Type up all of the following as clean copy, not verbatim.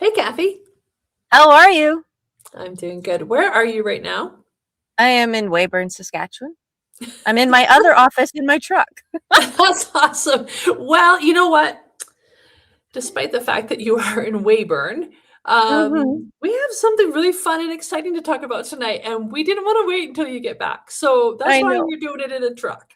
Hey, Kathy. How are you? I'm doing good. Where are you right now? I am in Weyburn, Saskatchewan. I'm in my other office in my truck. That's awesome. Well, you know what? Despite the fact that you are in Weyburn, Hmm. we have something really fun and exciting to talk about tonight, and we didn't want to wait until you get back. So that's I why know. you're doing it in a truck.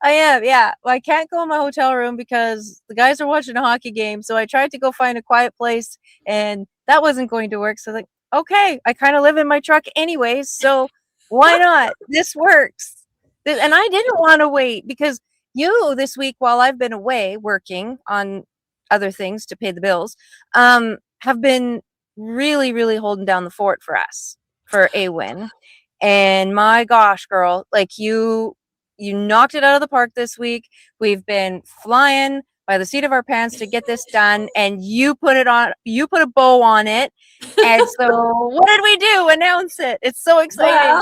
I am, yeah. Well, I can't go in my hotel room because the guys are watching a hockey game. So I tried to go find a quiet place and that wasn't going to work. So like, okay, I kind of live in my truck anyways. So why not? This works. And I didn't want to wait because you this week, while I've been away working on other things to pay the bills, have been really, really holding down the fort for us for a win. And my gosh, girl, like you knocked it out of the park this week. We've been flying by the seat of our pants to get this done, and you put a bow on it. And so what did we do? Announce it. It's so exciting.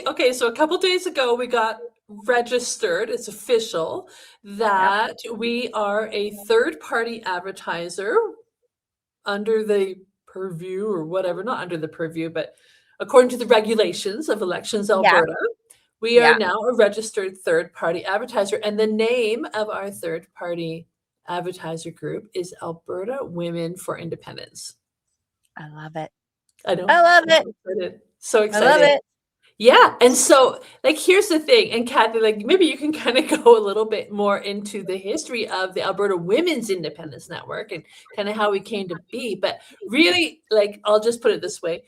Okay, so a couple days ago, we got registered. It's official Yep. that we are a third-party advertiser under the purview or whatever, not under the purview, but according to the regulations of Elections Yeah. Alberta, we are Yeah. now a registered third party advertiser. And the name of our third party advertiser group is Alberta Women for Independence. I love it. I know. I love I'm it. so excited. So I love excited. it. Yeah, and so, like, here's the thing, and Kathy, like, maybe you can kind of go a little bit more into the history of the Alberta Women's Independence Network and kind of how we came to be. But really, like, I'll just put it this way.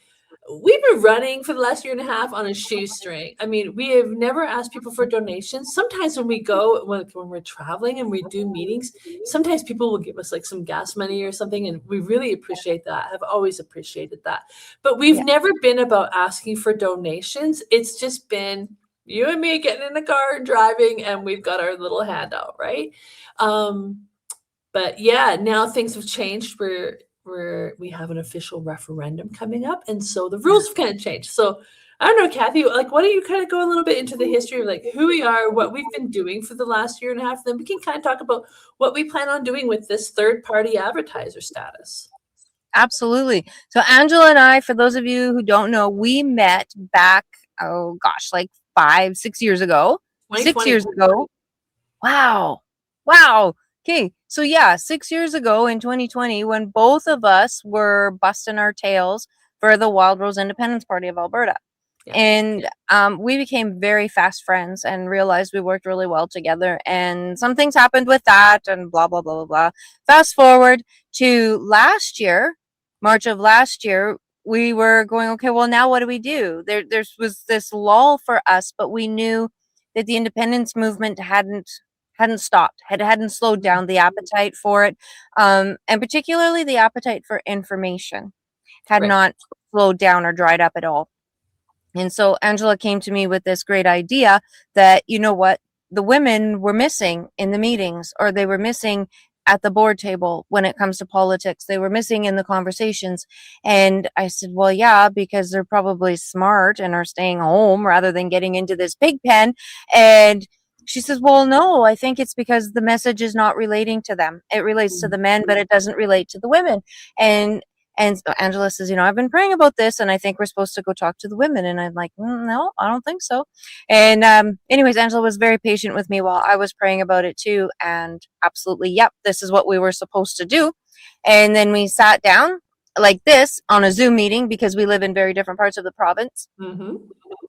We've been running for the last year and a half on a shoestring. I mean, we have never asked people for donations. Sometimes when we go, when we're traveling and we do meetings, sometimes people will give us like some gas money or something, and we really appreciate that. I've always appreciated that. But we've Yeah. never been about asking for donations. It's just been you and me getting in the car and driving, and we've got our little handout, right? Um, but yeah, now things have changed. We have an official referendum coming up, and so the Yeah. rules have kind of changed. So I don't know, Kathy, like, why don't you kind of go a little bit into the history of like who we are, what we've been doing for the last year and a half, then we can kind of talk about what we plan on doing with this third party advertiser status. Absolutely. So Angela and I, for those of you who don't know, we met back, oh gosh, like 5, 6 years ago. 6 years 2020. ago. Wow. Wow. Okay. So yeah, 6 years ago in 2020, when both of us were busting our tails for the Wild Rose Independence Party of Alberta. Yeah. And we became very fast friends and realized we worked really well together. And some things happened with that and blah, blah, blah, blah, blah. Fast forward to last year, March of last year, we were going, okay, well, now what do we do? There was this lull for us, but we knew that the independence movement hadn't stopped, hadn't slowed down the appetite for it, and particularly the appetite for information had Right. not slowed down or dried up at all. And so Angela came to me with this great idea that, you know what, the women were missing in the meetings, or they were missing at the board table when it comes to politics. They were missing in the conversations. And I said, well, yeah, because they're probably smart and are staying home rather than getting into this pig pen. And she says, well, no, I think it's because the message is not relating to them. It relates to the men, but it doesn't relate to the women. And and so Angela says, I've been praying about this, and I think we're supposed to go talk to the women. And I'm like, no, I don't think so. And anyways, Angela was very patient with me while I was praying about it too. And absolutely, yep, this is what we were supposed to do. And then we sat down like this on a Zoom meeting because we live in very different parts of the province, Mm-hmm.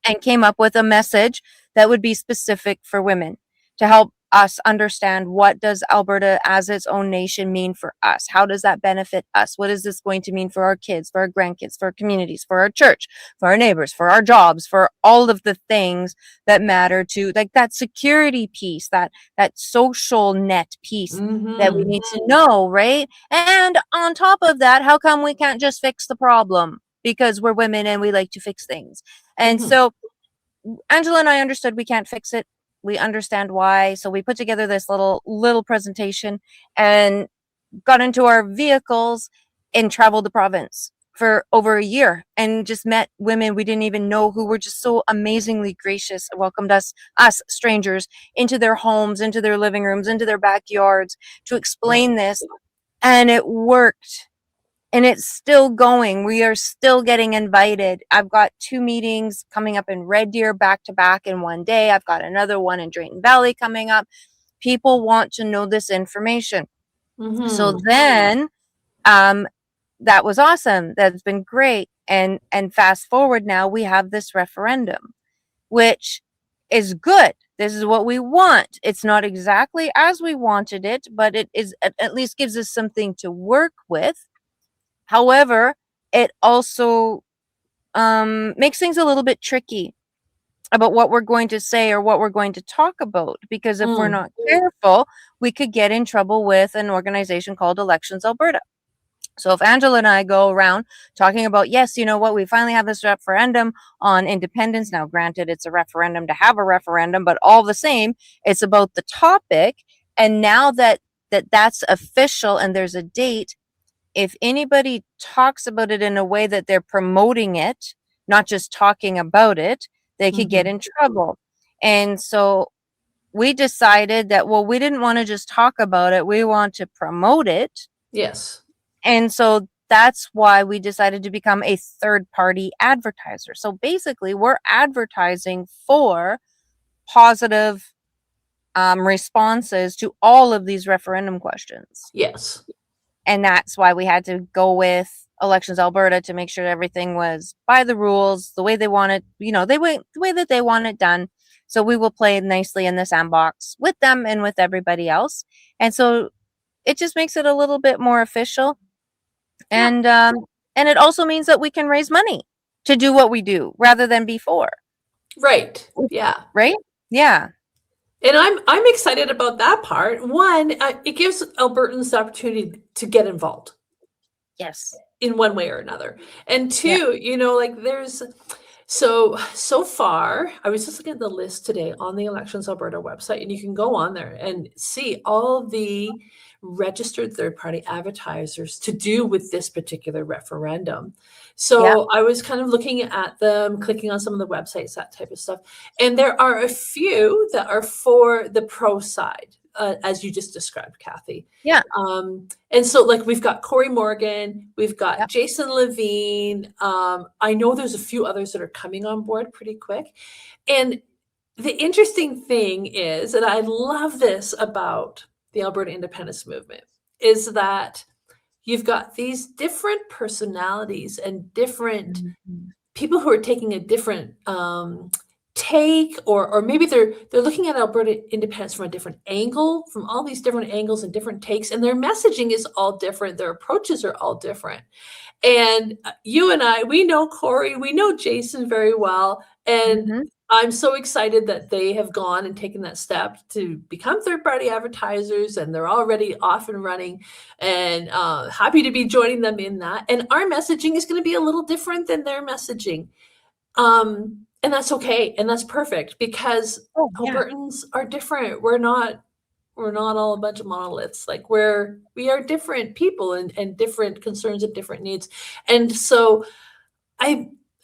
and came up with a message that would be specific for women to help us understand, what does Alberta as its own nation mean for us? How does that benefit us? What is this going to mean for our kids, for our grandkids, for our communities, for our church, for our neighbors, for our jobs, for all of the things that matter to, like, that security piece, that social net piece that we Mm-hmm. need to know, right? And on top of that, how come we can't just fix the problem because we're women and we like to fix things? And Mm-hmm. so Angela and I understood we can't fix it. We understand why. So we put together this little presentation and got into our vehicles and traveled the province for over a year and just met women we didn't even know, who were just so amazingly gracious, welcomed us strangers into their homes, into their living rooms, into their backyards to Yeah. explain this. And it worked. and it's still going. We are still getting invited. I've got 2 meetings coming up in Red Deer back to back in one day. I've got another one in Drayton Valley coming up. People want to know this information. So then, that was awesome. That's been great. And fast forward now, we have this referendum, which is good. This is what we want. It's not exactly as we wanted it, but it is at least gives us something to work with. However, it also makes things a little bit tricky about what we're going to say or what we're going to talk about, because if we're not careful, we could get in trouble with an organization called Elections Alberta. So if Angela and I go around talking about, yes, you know what, we finally have this referendum on independence. Now, granted, it's a referendum to have a referendum, but all the same, it's about the topic. And now that's official and there's a date, if anybody talks about it in a way that they're promoting it, not just talking about it, they could get in trouble. And so we decided that, well, we didn't want to just talk about it. We want to promote it. Yes. And so that's why we decided to become a third-party advertiser. So basically, we're advertising for positive responses to all of these referendum questions. Yes. And that's why we had to go with Elections Alberta to make sure everything was by the rules, the way they want it, the way that they want it done. So we will play nicely in the sandbox with them and with everybody else. And so it just makes it a little bit more official. And it also means that we can raise money to do what we do rather than before. Right. Yeah. Right? Yeah. And I'm excited about that part. One, it gives Albertans the opportunity to get involved. Yes. In one way or another. And two, like there's so far, I was just looking at the list today on the Elections Alberta website, and you can go on there and see all the registered third-party advertisers to do with this particular referendum. So I was kind of looking at them, clicking on some of the websites, that type of stuff. And there are a few that are for the pro side, as you just described, Kathy. Yeah. And so like we've got Corey Morgan, we've got Jason Levine. I know there's a few others that are coming on board pretty quick. And the interesting thing is, and I love this about the Alberta independence movement, is that you've got these different personalities and different people who are taking a different take, or maybe they're looking at Alberta independence from a different angle, from all these different angles and different takes, and their messaging is all different. Their approaches are all different. And you and I, we know Corey, we know Jason very well, and I'm so excited that they have gone and taken that step to become third-party advertisers, and they're already off and running, and happy to be joining them in that. And our messaging is going to be a little different than their messaging. And that's okay. And that's perfect, because Albertans are different. We're not all a bunch of monoliths. Like we are different people and different concerns and different needs. And so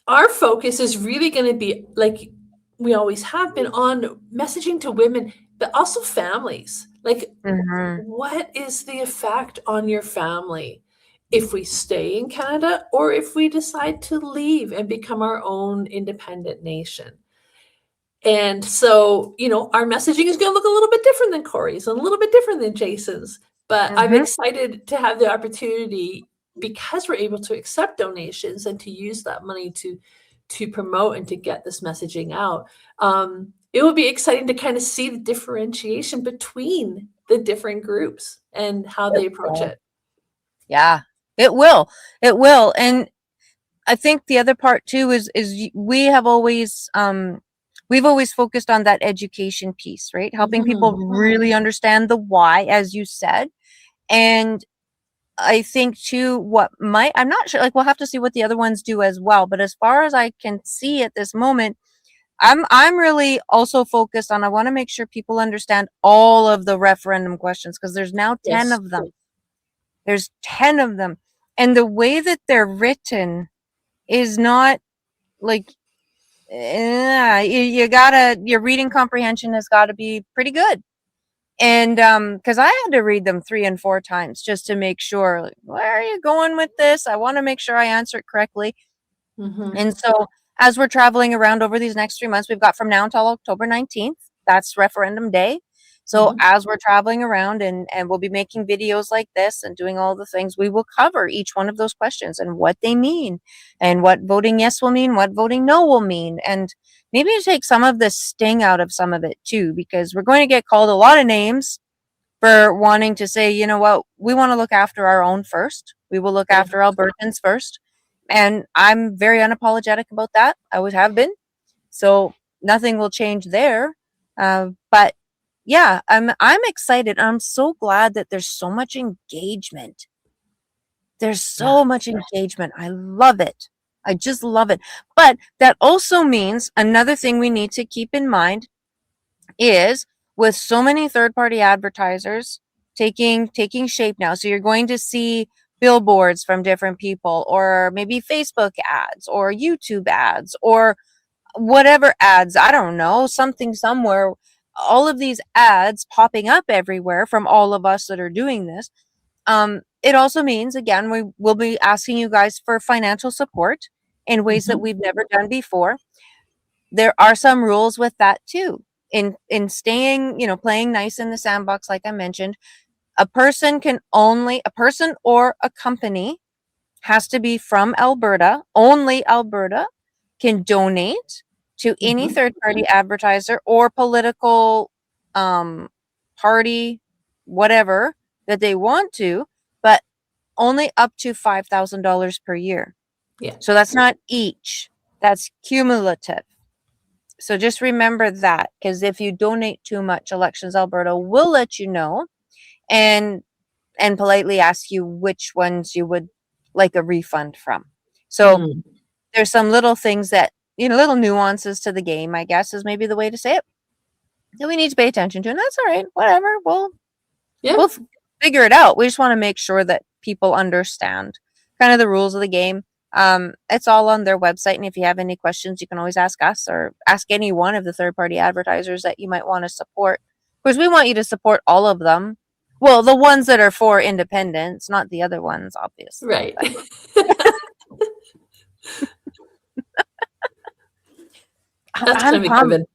our focus is really going to be, like we always have been, on messaging to women, but also families. Like, what is the effect on your family if we stay in Canada, or if we decide to leave and become our own independent nation? And so, our messaging is going to look a little bit different than Corey's and a little bit different than Jason's. But I'm excited to have the opportunity, because we're able to accept donations and to use that money to promote and to get this messaging out. It will be exciting to kind of see the differentiation between the different groups and how they approach it. Yeah, it will. It will. And I think the other part too is we have always we've always focused on that education piece, right? Helping people really understand the why, as you said. And I think too, I'm not sure, like we'll have to see what the other ones do as well. But as far as I can see at this moment, I'm really also focused on, I want to make sure people understand all of the referendum questions, because there's now 10 of them. There's 10 of them. And the way that they're written is not like, your reading comprehension has got to be pretty good. And because I had to read them 3 and 4 times just to make sure, like, where are you going with this? I want to make sure I answer it correctly. And so as we're traveling around over these next 3 months, we've got from now until October 19th. That's referendum day. So as we're traveling around and we'll be making videos like this and doing all the things, we will cover each one of those questions and what they mean and what voting yes will mean, what voting no will mean. And maybe to take some of the sting out of some of it too, because we're going to get called a lot of names for wanting to say, you know what, we want to look after our own first. We will look after Albertans first. And I'm very unapologetic about that. I always have been. So nothing will change there. But yeah, I'm excited. I'm so glad that there's so much engagement. There's so much engagement. I love it. I just love it. But that also means another thing we need to keep in mind is with so many third-party advertisers taking shape now. So you're going to see billboards from different people, or maybe Facebook ads or YouTube ads or whatever ads, I don't know, something somewhere, all of these ads popping up everywhere from all of us that are doing this. It also means, again, we will be asking you guys for financial support in ways that we've never done before. There are some rules with that too. In staying, playing nice in the sandbox, like I mentioned, a person or a company has to be from Alberta. Only Alberta can donate to any third-party advertiser or political party, whatever that they want to, but only up to $5,000 per year. Yeah. So that's not each, that's cumulative. So just remember that, because if you donate too much, Elections Alberta will let you know and politely ask you which ones you would like a refund from. So there's some little things that, little nuances to the game, I guess, is maybe the way to say it, that we need to pay attention to. And that's all right. Whatever. We'll figure it out. We just want to make sure that people understand kind of the rules of the game. It's all on their website. And if you have any questions, you can always ask us or ask any one of the third-party advertisers that you might want to support. Of course, we want you to support all of them. Well, the ones that are for independence, not the other ones, obviously. Right. That's I'm pumped.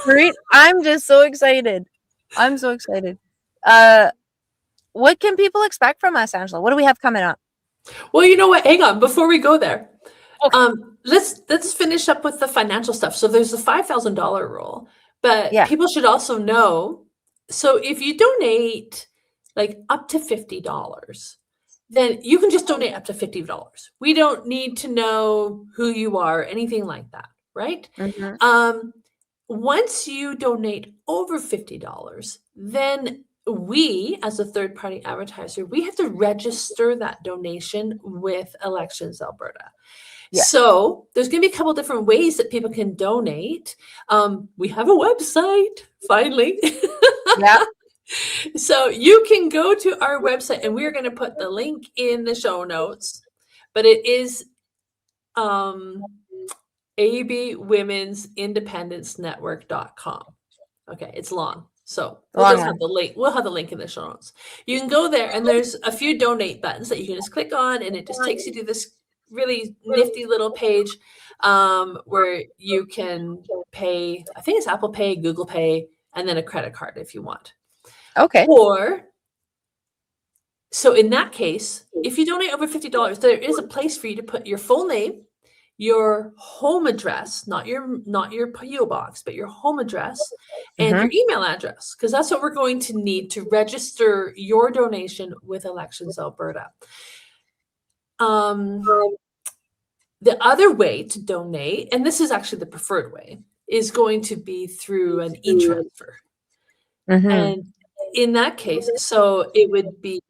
Right? I'm just so excited. I'm so excited. What can people expect from us, Angela? What do we have coming up? Well, you know what? Hang on, before we go there. Okay. Let's finish up with the financial stuff. So there's the $5,000 rule, but people should also know. So if you donate like up to $50, then you can just donate up to $50. We don't need to know who you are, anything like that, right? Once you donate over $50, then we, as a third-party advertiser, we have to register that donation with Elections Alberta. So there's going to be a couple different ways that people can donate. We have a website, finally. So you can go to our website, and we're going to put the link in the show notes, but it is abwomensindependencenetwork.com. Okay, it's long. So we'll have the link. We'll have the link in the show notes. You can go there, and there's a few donate buttons that you can just click on, and it just takes you to this really nifty little page where you can pay. I think it's Apple Pay, Google Pay, and then a credit card if you want. Okay. So in that case, if you donate over $50, there is a place for you to put your full name, your home address, not your PO box, but your home address and your email address, because that's what we're going to need to register your donation with Elections Alberta. The other way to donate, and this is actually the preferred way, is going to be through an e-transfer. And in that case, so it would be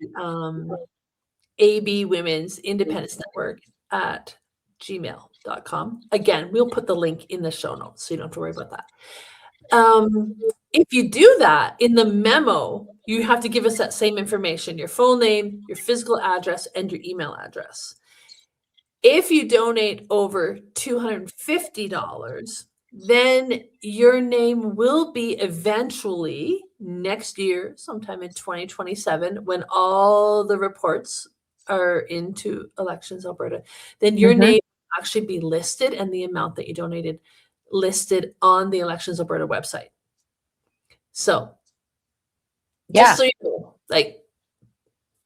AB Women's Independence Network at gmail.com. Again, we'll put the link in the show notes, so you don't have to worry about that. If you do that, in the memo, you have to give us that same information, your full name, your physical address, and your email address. If you donate over $250, then your name will be eventually next year, sometime in 2027, when all the reports are into Elections Alberta, then your name will actually be listed and the amount that you donated listed on the Elections Alberta website. So just so you know, like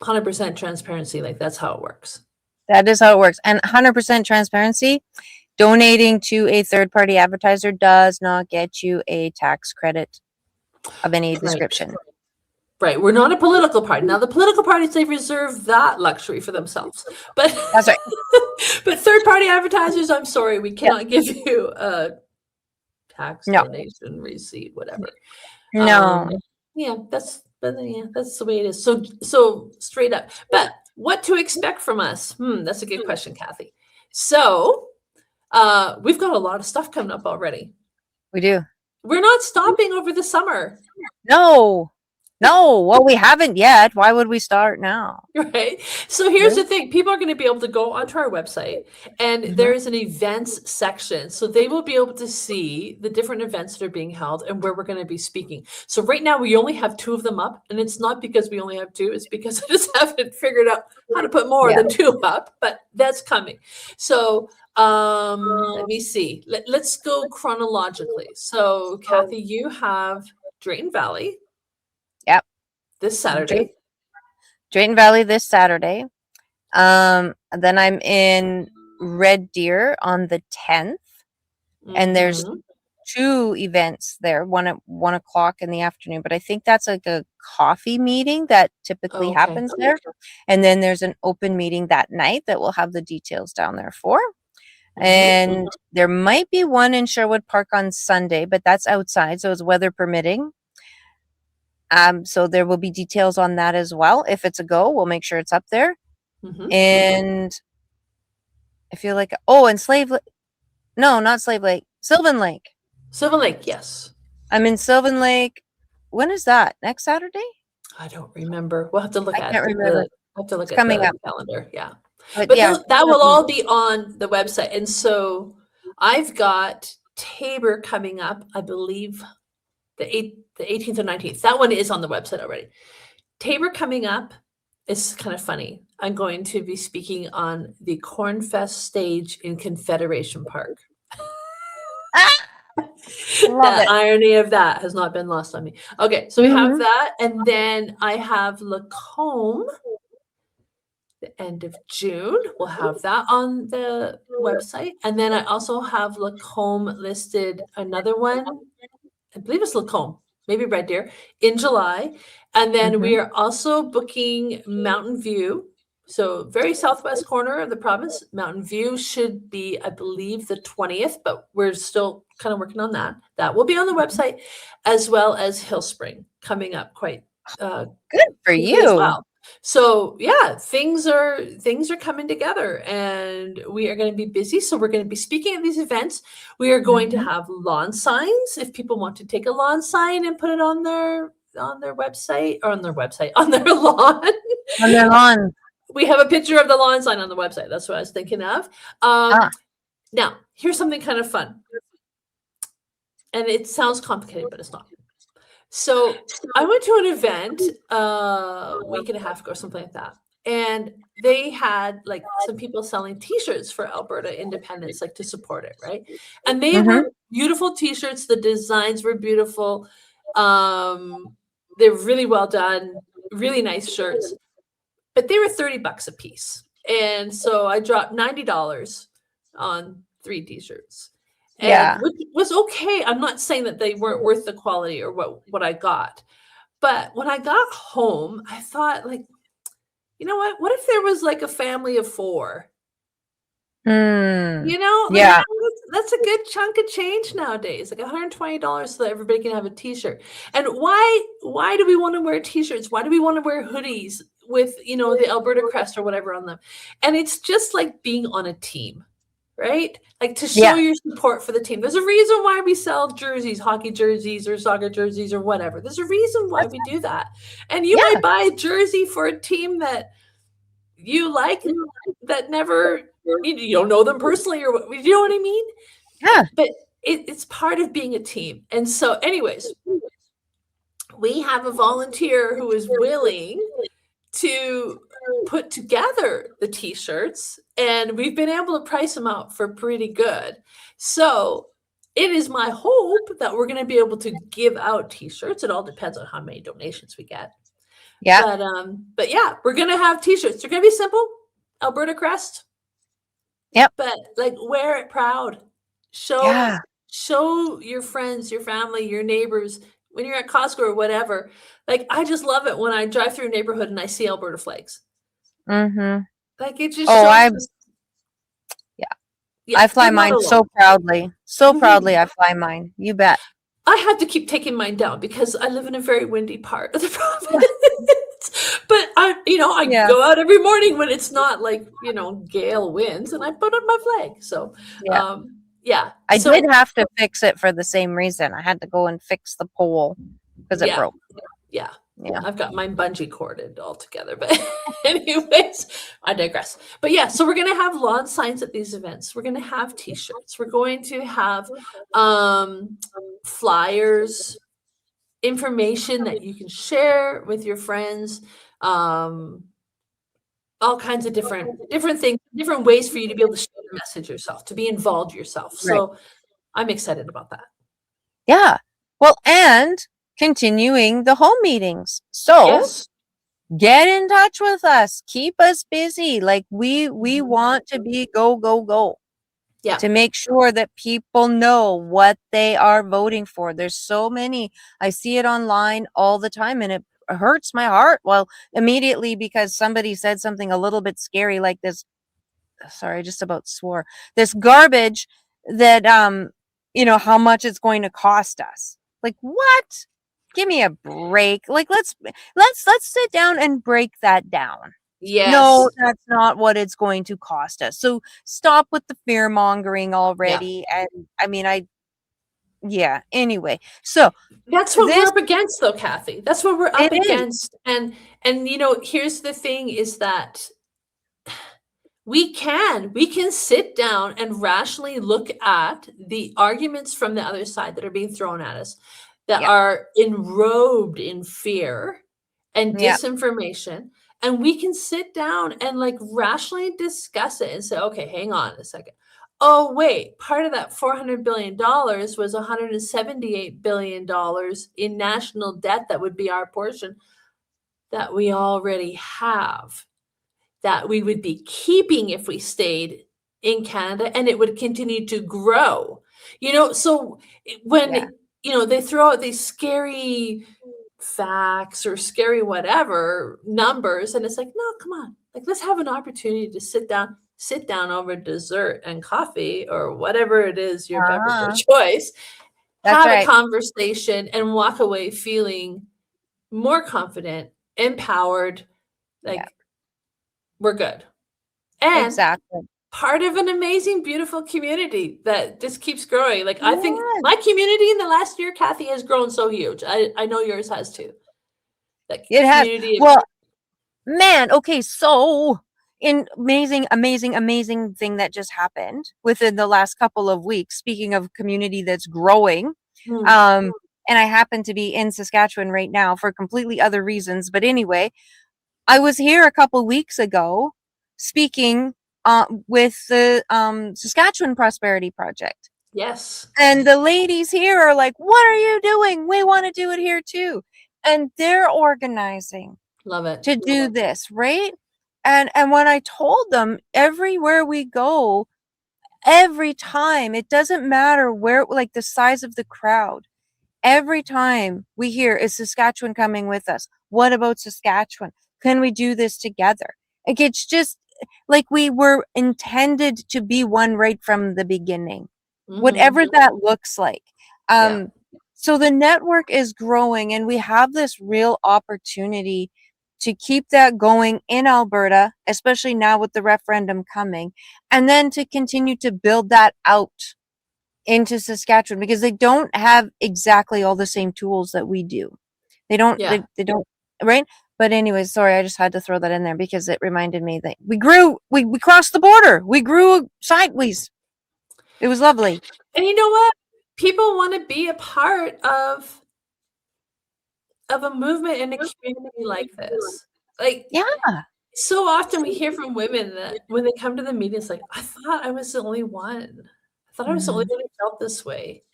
100% transparency, like that's how it works. That is how it works. And 100% transparency, donating to a third-party advertiser does not get you a tax credit of any description. Right. We're not a political party. Now, the political parties, they reserve that luxury for themselves. But That's right. but third-party advertisers, I'm sorry, we cannot give you a tax donation receipt, whatever. No. Yeah, that's the way it is. So straight up. But what to expect from us? That's a good question, Kathy. So we've got a lot of stuff coming up already. We do. We're not stopping over the summer. No. Well, we haven't yet. Why would we start now? Right. So here's the thing. People are going to be able to go onto our website and there is an events section. So they will be able to see the different events that are being held and where we're going to be speaking. So right now we only have 2 of them up, and it's not because we only have 2. It's because I just haven't figured out how to put more than 2 up, but that's coming. So let me see. Let's go chronologically. So Kathy, you have Drayton Valley. Yep. This Saturday. Drayton Valley this Saturday. Then I'm in Red Deer on the 10th. And there's 2 events there, one at 1 o'clock in the afternoon, but I think that's like a coffee meeting that typically happens there. And then there's an open meeting that night that we'll have the details down there for. And there might be one in Sherwood Park on Sunday, but that's outside, so it's weather permitting. So there will be details on that as well. If it's a go, we'll make sure it's up there. And I feel like, and Slave Lake. No, not Slave Lake. Sylvan Lake. Sylvan Lake, yes. I'm in Sylvan Lake. When is that? Next Saturday? I don't remember. We'll have to look at remember. We'll have to look at the calendar. Yeah. But that will all be on the website. And so I've got Tabor coming up, I believe, the 18th or 19th. That one is on the website already. Tabor coming up is kind of funny. I'm going to be speaking on the Cornfest stage in Confederation Park. The irony of that has not been lost on me. Okay, so we have that. And then I have Lacombe, the end of June. We'll have that on the website. And then I also have Lacombe listed, another one. I believe it's Lacombe, maybe Red Deer, in July. And then we are also booking Mountain View. So very southwest corner of the province. Mountain View should be, I believe, the 20th, but we're still kind of working on that. That will be on the website, as well as Hill Spring coming up quite good for you as well. So yeah, things are coming together and we are going to be busy. So we're going to be speaking at these events. We are going to have lawn signs. If people want to take a lawn sign and put it on their website, on their lawn. On their lawn. We have a picture of the lawn sign on the website. That's what I was thinking of. Now, here's something kind of fun. And it sounds complicated, but it's not. So I went to an event a week and a half ago or something like that. And they had like some people selling T-shirts for Alberta independence, like to support it, right? And they were beautiful T-shirts. The designs were beautiful. They're really well done, really nice shirts. But they were $30 a piece. And so I dropped $90 on 3 T-shirts. And which was okay. I'm not saying that they weren't worth the quality or what I got. But when I got home, I thought, like, you know what? What if there was like a family of 4? You know, like, that's a good chunk of change nowadays, like $120 so that everybody can have a T-shirt. And why do we want to wear T-shirts? Why do we want to wear hoodies with, you know, the Alberta crest or whatever on them? And it's just like being on a team, right? Like to show your support for the team. There's a reason why we sell jerseys, hockey jerseys or soccer jerseys or whatever. There's a reason why we do that. And you might buy a jersey for a team that you like, that never, you don't know them personally, or you know what I mean? Yeah. But it's part of being a team. And so, anyways, we have a volunteer who is willing to put together the t-shirts, and we've been able to price them out for pretty good. So it is my hope that we're going to be able to give out t-shirts. It all depends on how many donations we get. Yeah. But yeah, we're going to have t-shirts. They're going to be simple, Alberta crest. Yep. But like, wear it proud. Show your friends, your family, your neighbors, when you're at Costco or whatever. Like, I just love it when I drive through a neighborhood and I see Alberta flags. Mm-hmm. Like, it just shows. I fly mine so proudly. So proudly I fly mine. You bet. I have to keep taking mine down because I live in a very windy part of the province. But I go out every morning when it's not like, gale winds, and I put up my flag. So, I did have to fix it for the same reason. I had to go and fix the pole because it broke. Yeah. I've got mine bungee corded all together. But anyways, I digress. But yeah, so we're going to have lawn signs at these events. We're going to have t-shirts. We're going to have flyers, information that you can share with your friends, all kinds of different things, different ways for you to be able to share the message yourself, to be involved yourself. So I'm excited about that. Yeah. Well, and continuing the home meetings. So get in touch with us. Keep us busy. Like we want to be go. Yeah. To make sure that people know what they are voting for. There's so many. I see it online all the time, and it hurts my heart. Well, immediately because somebody said something a little bit scary like this. Sorry, I just about swore. This garbage that how much it's going to cost us. Like, what? Give me a break. Like, let's sit down and break that down. Yes. No, that's not what it's going to cost us. So stop with the fear mongering already. Yeah. And I mean, anyway. So that's what we're up against, though, Kathy. That's what we're up against. And here's the thing is that we can sit down and rationally look at the arguments from the other side that are being thrown at us, that are enrobed in fear and disinformation. And we can sit down and like rationally discuss it and say, okay, hang on a second. Oh, wait, part of that $400 billion was $178 billion in national debt that would be our portion that we already have, that we would be keeping if we stayed in Canada, and it would continue to grow. So when, they throw out these scary facts or scary whatever numbers, and it's like, no, come on, like, let's have an opportunity to sit down over dessert and coffee or whatever it is, your beverage of choice. Have a conversation and walk away feeling more confident, empowered, like we're good. And part of an amazing, beautiful community that just keeps growing. Like, I think my community in the last year, Kathy, has grown so huge. I know yours has too. Like, it has. Well, man, okay, so amazing thing that just happened within the last couple of weeks. Speaking of community that's growing, and I happen to be in Saskatchewan right now for completely other reasons. But anyway, I was here a couple weeks ago speaking with the Saskatchewan Prosperity Project. Yes. And the ladies here are like, what are you doing? We want to do it here too. And they're organizing. Love it. To do this, right? And when I told them, everywhere we go, every time, it doesn't matter where, like the size of the crowd, every time we hear, is Saskatchewan coming with us? What about Saskatchewan? Can we do this together? Like, it's just like we were intended to be one right from the beginning, whatever that looks like. So the network is growing, and we have this real opportunity to keep that going in Alberta, especially now with the referendum coming, and then to continue to build that out into Saskatchewan, because they don't have exactly all the same tools that we do. They don't, they don't, right? But anyways, sorry, I just had to throw that in there because it reminded me that we grew, we crossed the border. We grew sideways. It was lovely. And you know what? people want to be a part of a movement in a community like this. Like, Yeah. so often we hear from women that when they come to the meetings, like, I thought I was the only one. I thought I was the only Mhm. one who felt this way.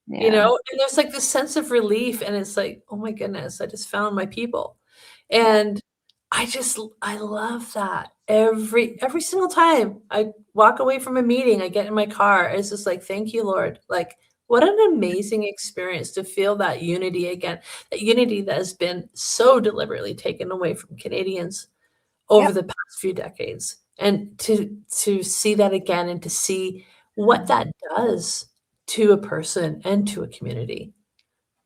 You Yeah. know, and there's like this sense of relief, and it's like, oh my goodness, I just found my people. Yeah. And I love that. Every single time I walk away from a meeting, I get in my car, it's just like, thank you, Lord. Like, what an amazing experience to feel that unity again, that unity that has been so deliberately taken away from Canadians over Yep. the past few decades. And to see that again and to see what that does to a person and to a community.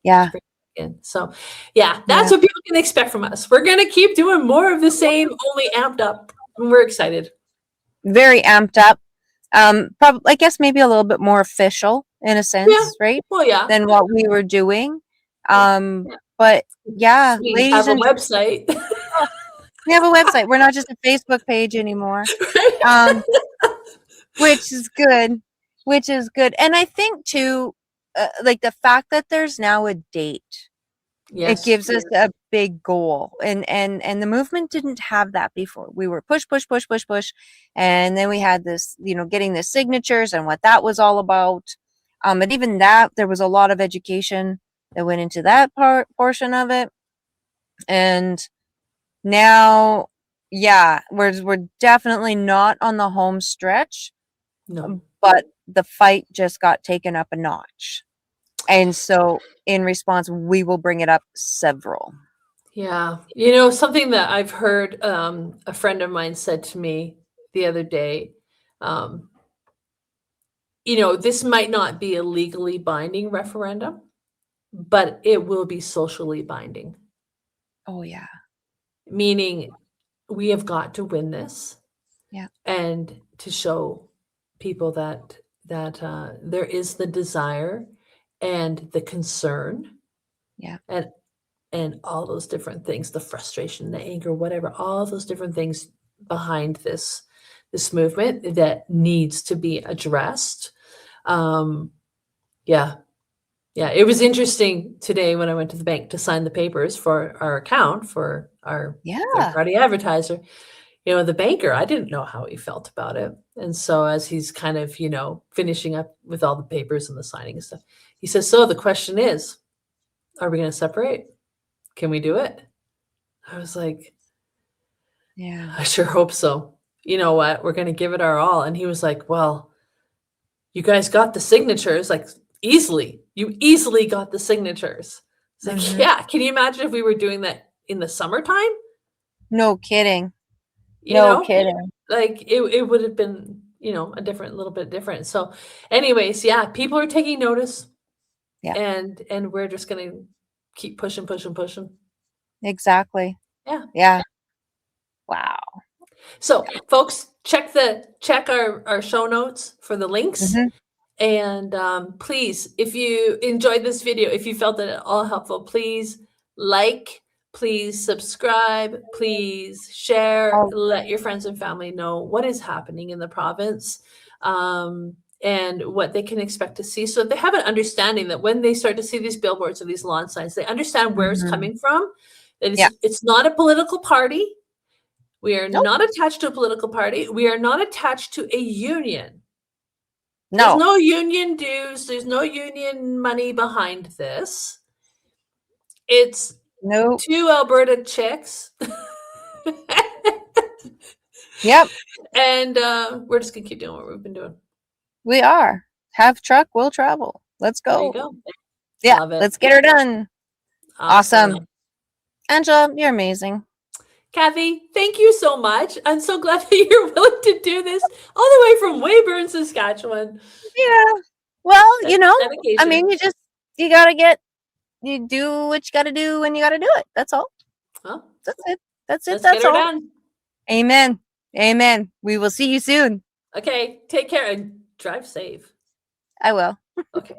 Yeah. In. So, yeah, that's Yeah. what people can expect from us. We're going to keep doing more of the same, only amped up. We're excited. Very amped up. Probably, I guess maybe a little bit more official in a sense, right? Well, yeah. Than what we were doing. Yeah. But yeah, We ladies have a and website. we have a website. We're not just a Facebook page anymore. Which is good. Which is good. And I think too, like the fact that there's now a date, it Yes. gives us a big goal. And the movement didn't have that before. We were push, push, push, push, push. And then we had this, getting the signatures and what that was all about. And even that, there was a lot of education that went into that portion of it. And now, yeah, we're definitely not on the home stretch, No. but the fight just got taken up a notch. And so in response, we will bring it up several. Yeah. You know, something that I've heard a friend of mine said to me the other day, this might not be a legally binding referendum, but it will be socially binding. Oh, yeah. Meaning we have got to win this. Yeah. And to show people that there is the desire and the concern. Yeah. And all those different things, the frustration, the anger, whatever, all those different things behind this movement that needs to be addressed. Yeah. It was interesting today when I went to the bank to sign the papers for our account for our third-party advertiser. The banker, I didn't know how he felt about it. And so as he's kind of, finishing up with all the papers and the signing and stuff, he says, so the question is, are we going to separate? Can we do it? I was like, Yeah. I sure hope so. You know what? We're going to give it our all. And he was like, well, you guys got the signatures like easily. You easily got the signatures. It's like, yeah. Can you imagine if we were doing that in the summertime? No kidding. Kidding. Like it would have been, a little bit different. So anyways, yeah, people are taking notice. Yeah. And we're just going to keep pushing. Exactly. Yeah. Yeah. Wow. So folks, check our show notes for the links. And please, if you enjoyed this video, if you felt it at all helpful, please like, please subscribe, please share, let your friends and family know what is happening in the province and what they can expect to see. So they have an understanding that when they start to see these billboards or these lawn signs, they understand where it's coming from. That it's not a political party. We are not attached to a political party. We are not attached to a union. No. There's no union dues. There's no union money behind this. It's two Alberta chicks. Yep. And we're just going to keep doing what we've been doing. We are. Have truck, will travel. Let's go. There you go. Yeah, let's get her done. Awesome. Angela, you're amazing. Kathy, thank you so much. I'm so glad that you're willing to do this all the way from Weyburn, Saskatchewan. Yeah. Well, I mean, you do what you got to do when you got to do it. That's all. Well, that's it. That's all. Done. Amen. Amen. We will see you soon. Okay. Take care and drive safe. I will. Okay.